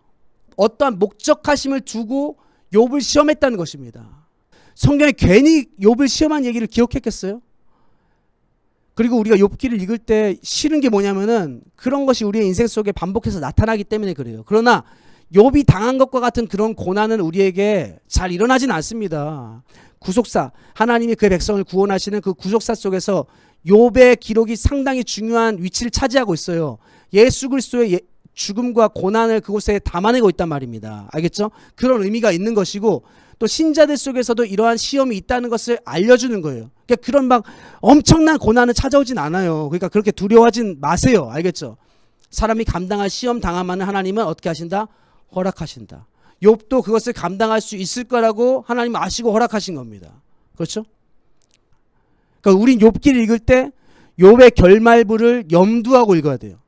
어떠한 목적하심을 두고 욥을 시험했다는 것입니다. 성경에 괜히 욥을 시험한 얘기를 기억했겠어요? 그리고 우리가 욥기를 읽을 때 싫은 게 뭐냐면은 그런 것이 우리의 인생 속에 반복해서 나타나기 때문에 그래요. 그러나 욥이 당한 것과 같은 그런 고난은 우리에게 잘 일어나진 않습니다. 구속사, 하나님이 그의 백성을 구원하시는 그 구속사 속에서 욥의 기록이 상당히 중요한 위치를 차지하고 있어요. 예수 그리스도의 죽음과 고난을 그곳에 담아내고 있단 말입니다. 알겠죠? 그런 의미가 있는 것이고 또 신자들 속에서도 이러한 시험이 있다는 것을 알려주는 거예요. 그러니까 그런 막 엄청난 고난은 찾아오진 않아요. 그러니까 그렇게 두려워하진 마세요. 알겠죠? 사람이 감당할 시험 당하면 하나님은 어떻게 하신다? 허락하신다. 욥도 그것을 감당할 수 있을 거라고 하나님 아시고 허락하신 겁니다. 그렇죠? 그러니까 우린 욥기를 읽을 때 욥의 결말부를 염두하고 읽어야 돼요.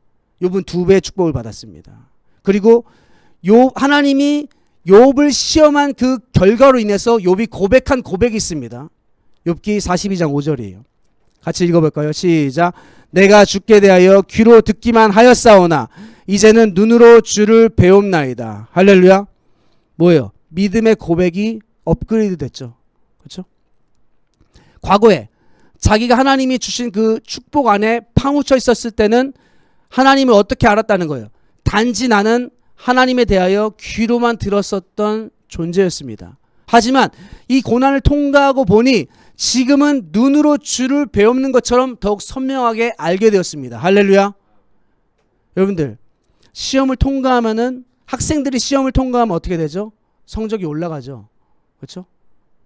욥은 2배의 축복을 받았습니다. 그리고 하나님이 욥을 시험한 그 결과로 인해서 욥이 고백한 고백이 있습니다. 욥기 42장 5절이에요. 같이 읽어볼까요? 시작. 내가 주께 대하여 귀로 듣기만 하였사오나 이제는 눈으로 주를 배움나이다. 할렐루야. 뭐예요? 믿음의 고백이 업그레이드 됐죠. 그렇죠? 과거에 자기가 하나님이 주신 그 축복 안에 파묻혀 있었을 때는 하나님을 어떻게 알았다는 거예요? 단지 나는 하나님에 대하여 귀로만 들었었던 존재였습니다. 하지만 이 고난을 통과하고 보니 지금은 눈으로 주를 배우는 것처럼 더욱 선명하게 알게 되었습니다. 할렐루야. 여러분들, 시험을 통과하면은, 학생들이 시험을 통과하면 어떻게 되죠? 성적이 올라가죠. 그렇죠?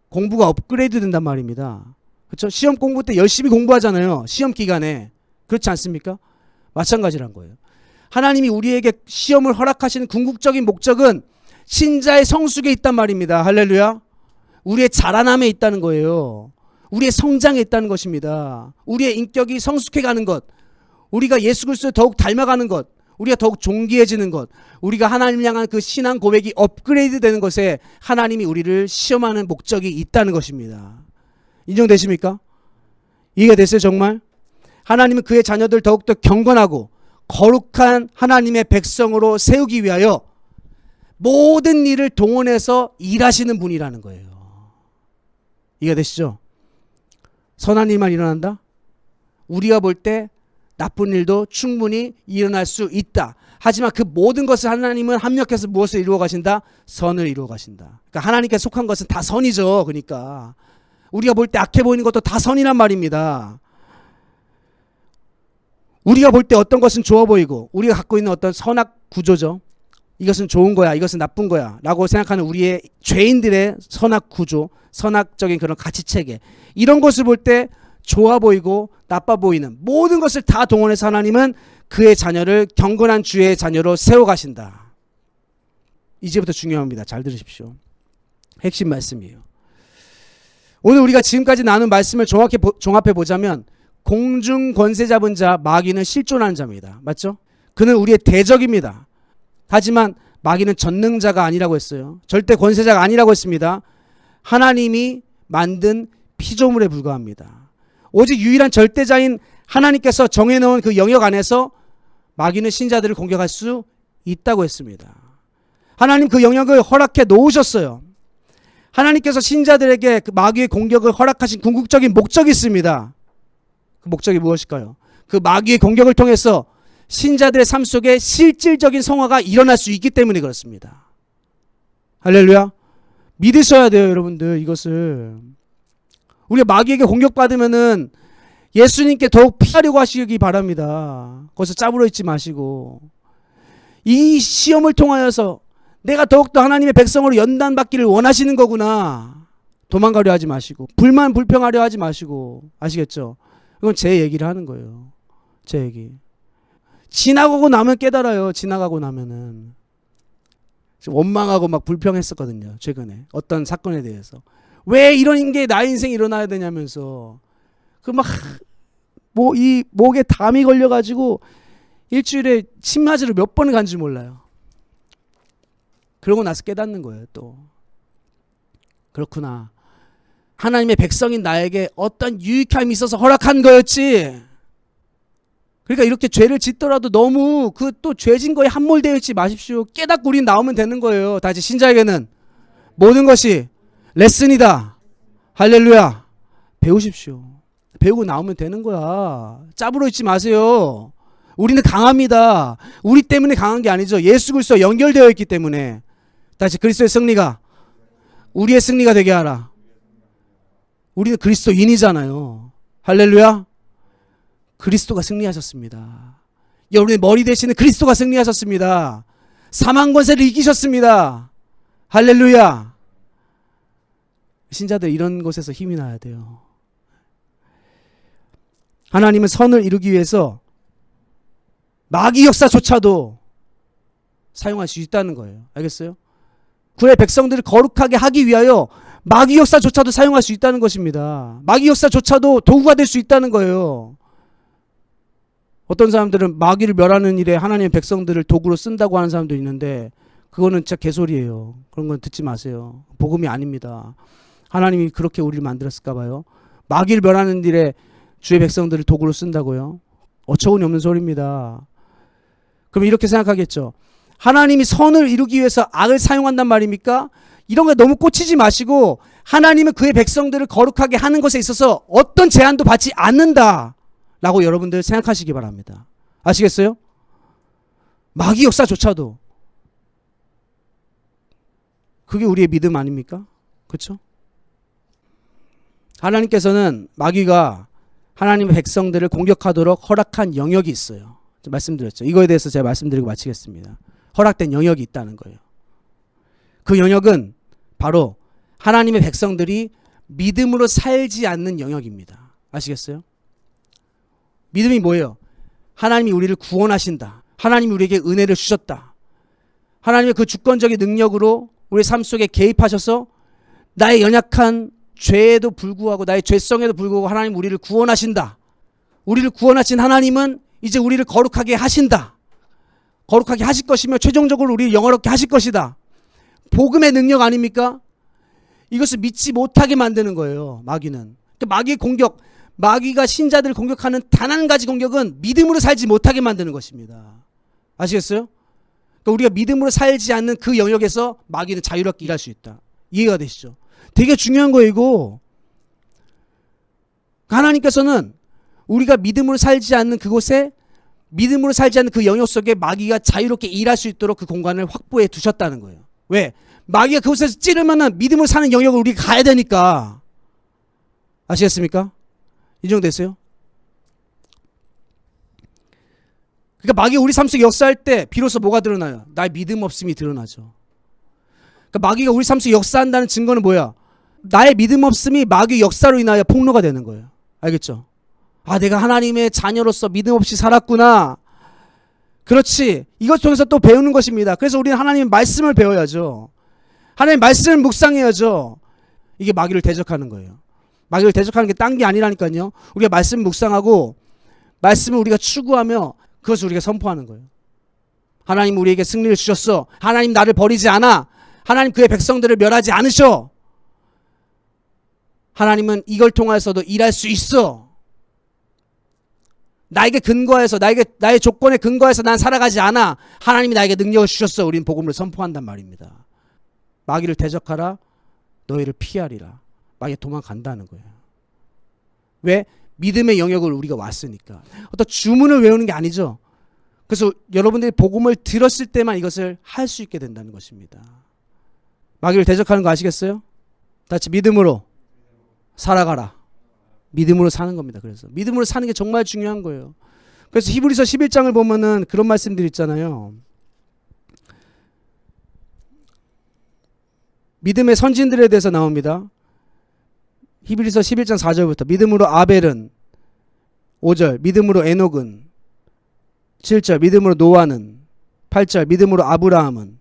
공부가 업그레이드 된단 말입니다. 그렇죠? 시험 공부 때 열심히 공부하잖아요. 시험 기간에. 그렇지 않습니까? 마찬가지란 거예요. 하나님이 우리에게 시험을 허락하시는 궁극적인 목적은 신자의 성숙에 있단 말입니다. 할렐루야. 우리의 자라남에 있다는 거예요. 우리의 성장에 있다는 것입니다. 우리의 인격이 성숙해가는 것, 우리가 예수 그리스도를 더욱 닮아가는 것, 우리가 더욱 존귀해지는 것, 우리가 하나님을 향한 그 신앙 고백이 업그레이드 되는 것에 하나님이 우리를 시험하는 목적이 있다는 것입니다. 인정되십니까? 이해가 됐어요 정말? 하나님은 그의 자녀들 더욱더 경건하고 거룩한 하나님의 백성으로 세우기 위하여 모든 일을 동원해서 일하시는 분이라는 거예요. 이해가 되시죠? 선한 일만 일어난다? 우리가 볼 때 나쁜 일도 충분히 일어날 수 있다. 하지만 그 모든 것을 하나님은 합력해서 무엇을 이루어 가신다? 선을 이루어 가신다. 그러니까 하나님께 속한 것은 다 선이죠. 그러니까 우리가 볼 때 악해 보이는 것도 다 선이란 말입니다. 우리가 볼 때 어떤 것은 좋아 보이고 우리가 갖고 있는 어떤 선악 구조죠. 이것은 좋은 거야, 이것은 나쁜 거야 라고 생각하는 우리의 죄인들의 선악 구조, 선악적인 그런 가치체계, 이런 것을 볼 때 좋아 보이고 나빠 보이는 모든 것을 다 동원해서 하나님은 그의 자녀를 경건한 주의 자녀로 세워가신다. 이제부터 중요합니다. 잘 들으십시오. 핵심 말씀이에요. 오늘 우리가 지금까지 나눈 말씀을 종합해 보자면 공중 권세 잡은 자 마귀는 실존하는 자입니다. 맞죠? 그는 우리의 대적입니다. 하지만 마귀는 전능자가 아니라고 했어요. 절대 권세자가 아니라고 했습니다. 하나님이 만든 피조물에 불과합니다. 오직 유일한 절대자인 하나님께서 정해놓은 그 영역 안에서 마귀는 신자들을 공격할 수 있다고 했습니다. 하나님 그 영역을 허락해 놓으셨어요. 하나님께서 신자들에게 그 마귀의 공격을 허락하신 궁극적인 목적이 있습니다. 그 목적이 무엇일까요? 그 마귀의 공격을 통해서 신자들의 삶 속에 실질적인 성화가 일어날 수 있기 때문에 그렇습니다. 할렐루야. 믿으셔야 돼요 여러분들. 이것을 우리가 마귀에게 공격받으면은 예수님께 더욱 피하려고 하시기 바랍니다. 거기서 짜부러 있지 마시고 이 시험을 통하여서 내가 더욱더 하나님의 백성으로 연단받기를 원하시는 거구나. 도망가려 하지 마시고 불만 불평하려 하지 마시고, 아시겠죠? 이건 제 얘기를 하는 거예요. 제 얘기. 지나가고 나면 깨달아요. 지나가고 나면은. 원망하고 막 불평했었거든요. 최근에 어떤 사건에 대해서. 왜 이런 게 나의 인생에 일어나야 되냐면서 그 막 뭐 이 목에 담이 걸려가지고 일주일에 침 맞으러 몇 번을 간지 몰라요. 그러고 나서 깨닫는 거예요. 또 그렇구나. 하나님의 백성인 나에게 어떤 유익함이 있어서 허락한 거였지. 그러니까 이렇게 죄를 짓더라도 너무 그 또 죄진 거에 함몰되어 있지 마십시오. 깨닫고 우린 나오면 되는 거예요. 다시 신자에게는 모든 것이 레슨이다. 할렐루야. 배우십시오. 배우고 나오면 되는 거야. 짜부러 있지 마세요. 우리는 강합니다. 우리 때문에 강한 게 아니죠. 예수 그리스도와 연결되어 있기 때문에. 다시 그리스도의 승리가 우리의 승리가 되게 하라. 우리는 그리스도인이잖아요. 할렐루야. 그리스도가 승리하셨습니다. 여러분의 머리 되시는 그리스도가 승리하셨습니다. 사망 권세를 이기셨습니다. 할렐루야. 신자들 이런 곳에서 힘이 나야 돼요. 하나님은 선을 이루기 위해서 마귀 역사조차도 사용할 수 있다는 거예요. 알겠어요? 그의 백성들을 거룩하게 하기 위하여 마귀 역사조차도 사용할 수 있다는 것입니다. 마귀 역사조차도 도구가 될 수 있다는 거예요. 어떤 사람들은 마귀를 멸하는 일에 하나님의 백성들을 도구로 쓴다고 하는 사람도 있는데 그거는 진짜 개소리예요. 그런 건 듣지 마세요. 복음이 아닙니다. 하나님이 그렇게 우리를 만들었을까 봐요. 마귀를 멸하는 일에 주의 백성들을 도구로 쓴다고요? 어처구니 없는 소리입니다. 그럼 이렇게 생각하겠죠. 하나님이 선을 이루기 위해서 악을 사용한단 말입니까? 이런 거에 너무 꽂히지 마시고 하나님은 그의 백성들을 거룩하게 하는 것에 있어서 어떤 제한도 받지 않는다 라고 여러분들 생각하시기 바랍니다. 아시겠어요? 마귀 역사조차도. 그게 우리의 믿음 아닙니까? 그렇죠? 하나님께서는 마귀가 하나님의 백성들을 공격하도록 허락한 영역이 있어요. 말씀드렸죠. 이거에 대해서 제가 말씀드리고 마치겠습니다. 허락된 영역이 있다는 거예요. 그 영역은 바로 하나님의 백성들이 믿음으로 살지 않는 영역입니다. 아시겠어요? 믿음이 뭐예요? 하나님이 우리를 구원하신다. 하나님이 우리에게 은혜를 주셨다. 하나님의 그 주권적인 능력으로 우리 삶 속에 개입하셔서 나의 연약한 죄에도 불구하고 나의 죄성에도 불구하고 하나님 우리를 구원하신다. 우리를 구원하신 하나님은 이제 우리를 거룩하게 하신다. 거룩하게 하실 것이며 최종적으로 우리를 영화롭게 하실 것이다. 복음의 능력 아닙니까? 이것을 믿지 못하게 만드는 거예요. 마귀는. 그러니까 마귀의 공격, 마귀가 신자들을 공격하는 단 한 가지 공격은 믿음으로 살지 못하게 만드는 것입니다. 아시겠어요? 그러니까 우리가 믿음으로 살지 않는 그 영역에서 마귀는 자유롭게 일할 수 있다. 이해가 되시죠? 되게 중요한 거예요, 이거. 하나님께서는 우리가 믿음으로 살지 않는 그곳에, 믿음으로 살지 않는 그 영역 속에 마귀가 자유롭게 일할 수 있도록 그 공간을 확보해 두셨다는 거예요. 왜? 마귀가 그곳에서 찌르면은 믿음으로 사는 영역을 우리가 가야 되니까. 아시겠습니까? 이 정도 됐어요? 그러니까 마귀가 우리 삶 속에 역사할 때 비로소 뭐가 드러나요? 나의 믿음 없음이 드러나죠. 그러니까 마귀가 우리 삶 속에 역사한다는 증거는 뭐야? 나의 믿음 없음이 마귀 역사로 인하여 폭로가 되는 거예요. 알겠죠? 아, 내가 하나님의 자녀로서 믿음 없이 살았구나. 그렇지. 이것 통해서 또 배우는 것입니다. 그래서 우리는 하나님의 말씀을 배워야죠. 하나님의 말씀을 묵상해야죠. 이게 마귀를 대적하는 거예요. 마귀를 대적하는 게 딴 게 아니라니까요. 우리가 말씀 묵상하고 말씀을 우리가 추구하며 그것을 우리가 선포하는 거예요. 하나님 우리에게 승리를 주셨어. 하나님 나를 버리지 않아. 하나님 그의 백성들을 멸하지 않으셔. 하나님은 이걸 통해서도 일할 수 있어. 나에게 근거해서 나의 조건에 근거해서 난 살아가지 않아. 하나님이 나에게 능력을 주셨어. 우리는 복음을 선포한단 말입니다. 마귀를 대적하라. 너희를 피하리라. 마귀가 도망간다는 거예요. 왜? 믿음의 영역을 우리가 왔으니까. 어떤 주문을 외우는 게 아니죠. 그래서 여러분들이 복음을 들었을 때만 이것을 할 수 있게 된다는 것입니다. 마귀를 대적하는 거 아시겠어요? 같이 믿음으로 살아가라. 믿음으로 사는 겁니다. 그래서 믿음으로 사는 게 정말 중요한 거예요. 그래서 히브리서 11장을 보면은 그런 말씀들이 있잖아요. 믿음의 선진들에 대해서 나옵니다. 히브리서 11장 4절부터 믿음으로 아벨은 5절, 믿음으로 에녹은 7절, 믿음으로 노아는 8절, 믿음으로 아브라함은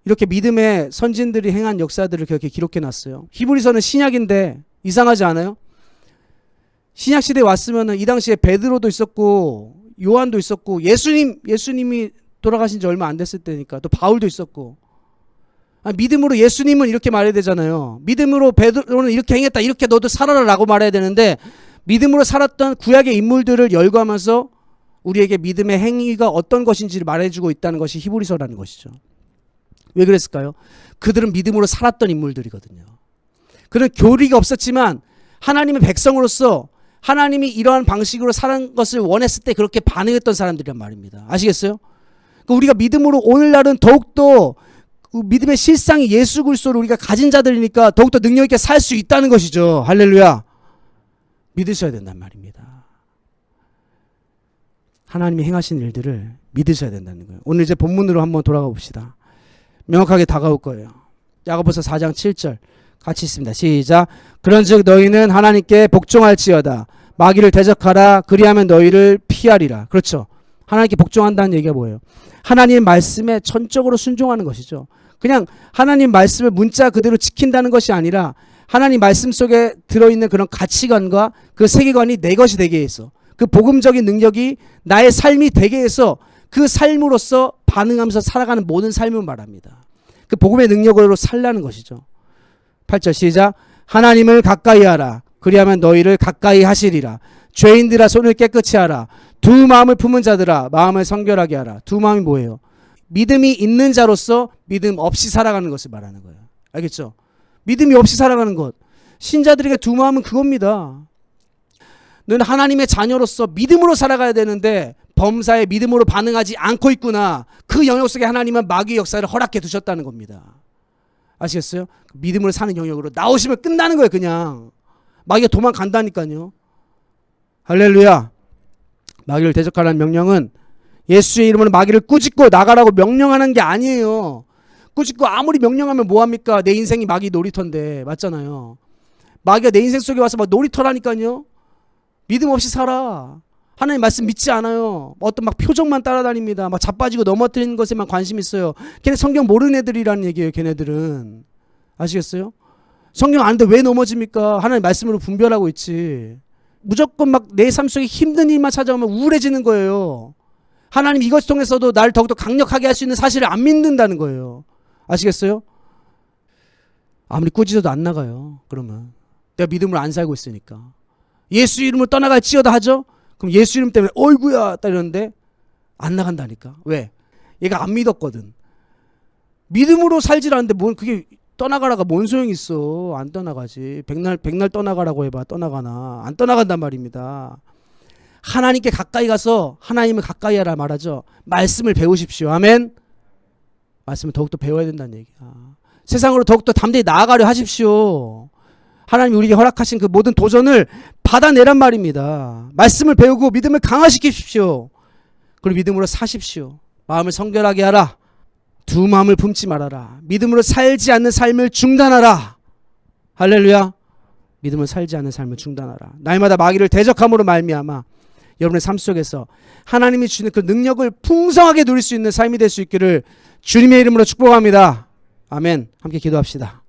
이렇게 믿음의 선진들이 행한 역사들을 그렇게 기록해 놨어요. 히브리서는 신약인데 이상하지 않아요? 신약 시대에 왔으면은 이 당시에 베드로도 있었고 요한도 있었고 예수님이 돌아가신 지 얼마 안 됐을 때니까 또 바울도 있었고 믿음으로 예수님은 이렇게 말해야 되잖아요. 믿음으로 베드로는 이렇게 행했다. 이렇게 너도 살아라 라고 말해야 되는데 믿음으로 살았던 구약의 인물들을 열거하면서 우리에게 믿음의 행위가 어떤 것인지를 말해주고 있다는 것이 히브리서라는 것이죠. 왜 그랬을까요? 그들은 믿음으로 살았던 인물들이거든요. 그런 교리가 없었지만 하나님의 백성으로서 하나님이 이러한 방식으로 사는 것을 원했을 때 그렇게 반응했던 사람들이란 말입니다. 아시겠어요? 우리가 믿음으로 오늘날은 더욱더 믿음의 실상이 예수 그리스도를 우리가 가진 자들이니까 더욱더 능력 있게 살 수 있다는 것이죠. 할렐루야. 믿으셔야 된단 말입니다. 하나님이 행하신 일들을 믿으셔야 된다는 거예요. 오늘 이제 본문으로 한번 돌아가 봅시다. 명확하게 다가올 거예요. 야고보서 4장 7절 같이 있습니다. 시작. 그런즉 너희는 하나님께 복종할지어다. 마귀를 대적하라. 그리하면 너희를 피하리라. 그렇죠. 하나님께 복종한다는 얘기가 뭐예요? 하나님의 말씀에 전적으로 순종하는 것이죠. 그냥 하나님 말씀을 문자 그대로 지킨다는 것이 아니라 하나님 말씀 속에 들어있는 그런 가치관과 그 세계관이 내 것이 되게 해서 그 복음적인 능력이 나의 삶이 되게 해서 그 삶으로서 반응하면서 살아가는 모든 삶을 말합니다. 그 복음의 능력으로 살라는 것이죠. 8절 시작. 하나님을 가까이 하라. 그리하면 너희를 가까이 하시리라. 죄인들아 손을 깨끗이 하라. 두 마음을 품은 자들아 마음을 성결하게 하라. 두 마음이 뭐예요? 믿음이 있는 자로서 믿음 없이 살아가는 것을 말하는 거예요. 알겠죠? 믿음이 없이 살아가는 것. 신자들에게 두 마음은 그겁니다. 너는 하나님의 자녀로서 믿음으로 살아가야 되는데 범사에 믿음으로 반응하지 않고 있구나. 그 영역 속에 하나님은 마귀의 역사를 허락해 두셨다는 겁니다. 아시겠어요? 믿음으로 사는 영역으로 나오시면 끝나는 거예요. 그냥 마귀가 도망간다니까요. 할렐루야. 마귀를 대적하라는 명령은 예수의 이름으로 마귀를 꾸짖고 나가라고 명령하는 게 아니에요. 꾸짖고 아무리 명령하면 뭐합니까? 내 인생이 마귀 놀이터인데. 맞잖아요. 마귀가 내 인생 속에 와서 막 놀이터라니까요. 믿음 없이 살아. 하나님 말씀 믿지 않아요. 어떤 막 표정만 따라다닙니다. 막 자빠지고 넘어뜨리는 것에만 관심 있어요. 걔네 성경 모르는 애들이라는 얘기예요. 걔네들은. 아시겠어요? 성경 아는데 왜 넘어집니까? 하나님 말씀으로 분별하고 있지. 무조건 막 내 삶 속에 힘든 일만 찾아오면 우울해지는 거예요. 하나님 이것 통해서도 나를 더욱더 강력하게 할 수 있는 사실을 안 믿는다는 거예요. 아시겠어요? 아무리 꾸짖어도 안 나가요. 그러면 내가 믿음으로 안 살고 있으니까. 예수 이름으로 떠나갈지어다 하죠. 그럼 예수 이름 때문에 어이구야 딱 이러는데 안 나간다니까. 왜? 얘가 안 믿었거든. 믿음으로 살질 않는데 뭔 그게 떠나가라가 뭔 소용이 있어. 안 떠나가지. 백날 떠나가라고 해봐. 떠나가나. 안 떠나간단 말입니다. 하나님께 가까이 가서 하나님을 가까이 하라 말하죠. 말씀을 배우십시오. 아멘. 말씀을 더욱더 배워야 된다는 얘기야. 세상으로 더욱더 담대히 나아가려 하십시오. 하나님이 우리에게 허락하신 그 모든 도전을 받아내란 말입니다. 말씀을 배우고 믿음을 강화시키십시오. 그리고 믿음으로 사십시오. 마음을 성결하게 하라. 두 마음을 품지 말아라. 믿음으로 살지 않는 삶을 중단하라. 할렐루야. 믿음으로 살지 않는 삶을 중단하라. 날마다 마귀를 대적함으로 말미암아 여러분의 삶 속에서 하나님이 주는 그 능력을 풍성하게 누릴 수 있는 삶이 될 수 있기를 주님의 이름으로 축복합니다. 아멘. 함께 기도합시다.